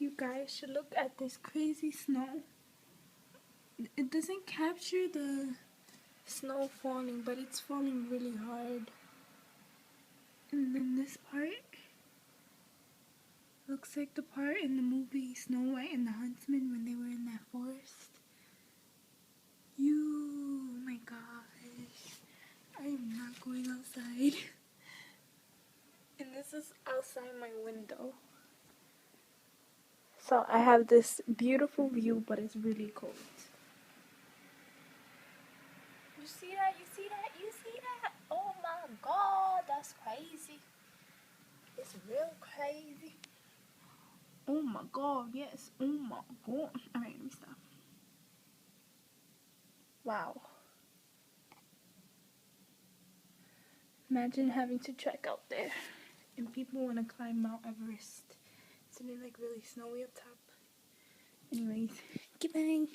You guys should look at this crazy snow. It doesn't capture the snow falling, but it's falling really hard. And then this part looks like the part in the movie Snow White and the Huntsman when they were in that forest. Oh my gosh. I am not going outside. And this is outside my window. So I have this beautiful view, but it's really cold. You see that? You see that? You see that? Oh my god, that's crazy. It's real crazy. Oh my god, yes. Oh my god. Alright, let me stop. Wow. Imagine having to trek out there. And people want to climb Mount Everest. Isn't it like really snowy up top? Anyways, goodbye.